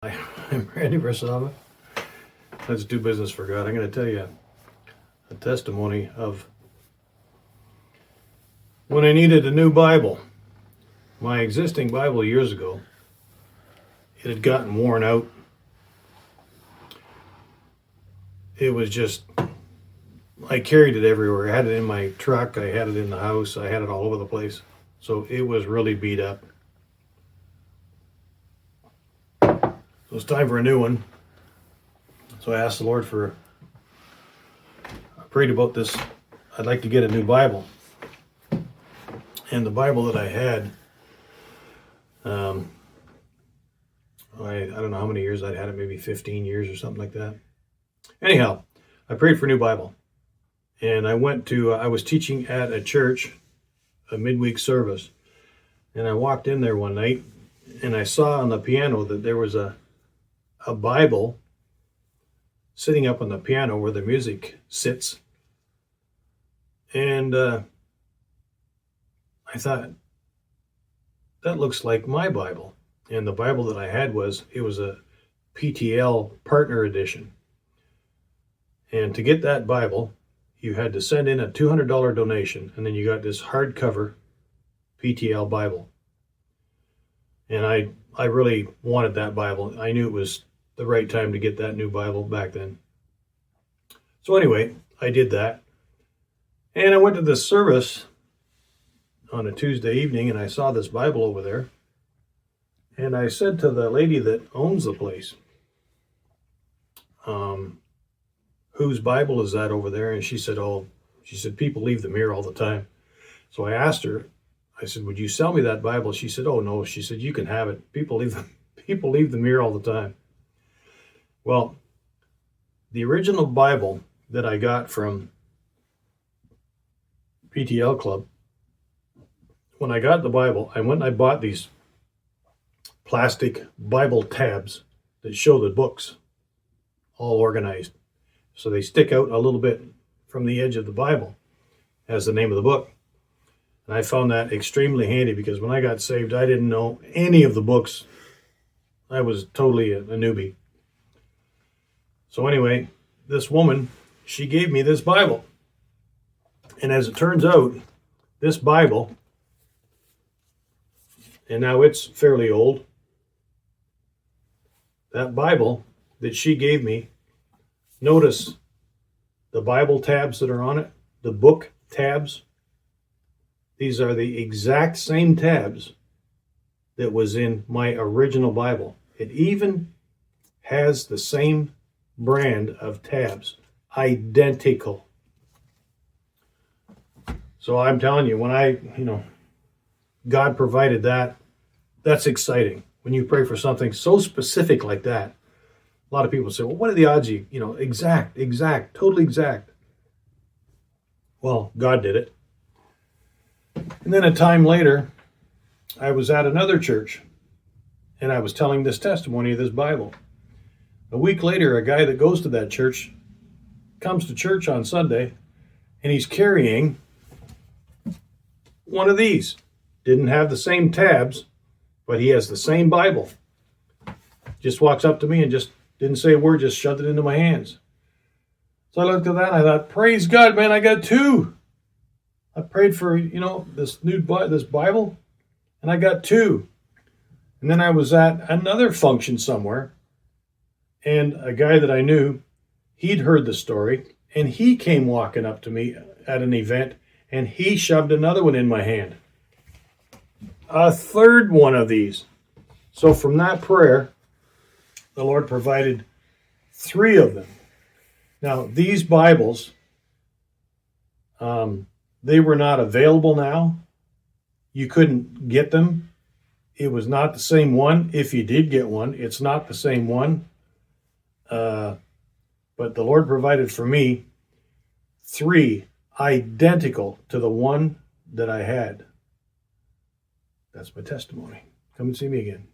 I'm Randy Varsava. Let's do business for God. I'm going to tell you a testimony of when I needed a new Bible. My existing Bible years ago, it had gotten worn out. It was just, I carried it everywhere. I had it in my truck. I had it in the house. I had it all over the place. So it was really beat up. So it's time for a new one. So I asked the Lord I prayed about this. I'd like to get a new Bible. And the Bible that I had, I don't know how many years I'd had it, maybe 15 years or something like that. Anyhow, I prayed for a new Bible. And I was teaching at a church, a midweek service. And I walked in there one night and I saw on the piano that there was a Bible sitting up on the piano where the music sits. And I thought, that looks like my Bible. And the Bible that I had was a PTL partner edition. And to get that Bible, you had to send in a $200 donation, and then you got this hardcover PTL Bible. And I really wanted that Bible. I knew it was the right time to get that new Bible back then. So anyway, I did that. And I went to this service on a Tuesday evening, and I saw this Bible over there. And I said to the lady that owns the place, whose Bible is that over there? And she said, people leave them here all the time. So I asked her, I said, would you sell me that Bible? She said, oh no. She said, you can have it. People leave them here all the time. Well, the original Bible that I got from PTL Club, when I got the Bible, I went and I bought these plastic Bible tabs that show the books all organized. So they stick out a little bit from the edge of the Bible as the name of the book. And I found that extremely handy because when I got saved, I didn't know any of the books. I was totally a newbie. So anyway, this woman, she gave me this Bible. And as it turns out, this Bible, and now it's fairly old, that Bible that she gave me, notice the Bible tabs that are on it, the book tabs. These are the exact same tabs that was in my original Bible. It even has the same brand of tabs, identical. So I'm telling you, when God provided that, that's exciting. When you pray for something so specific like that, a lot of people say, well, what are the odds exact, totally exact. Well, God did it. And then a time later, I was at another church and I was telling this testimony of this Bible. A week later, a guy that goes to that church comes to church on Sunday and he's carrying one of these. Didn't have the same tabs, but he has the same Bible. Just walks up to me and just didn't say a word, just shoved it into my hands. So I looked at that and I thought, praise God, man, I got two. I prayed for, this Bible, and I got two. And then I was at another function somewhere, and a guy that I knew, he'd heard the story, and he came walking up to me at an event, and he shoved another one in my hand. A third one of these. So from that prayer, the Lord provided 3 of them. Now, these Bibles, they were not available now. You couldn't get them. It was not the same one. If you did get one, it's not the same one. But the Lord provided for me 3 identical to the one that I had. That's my testimony. Come and see me again.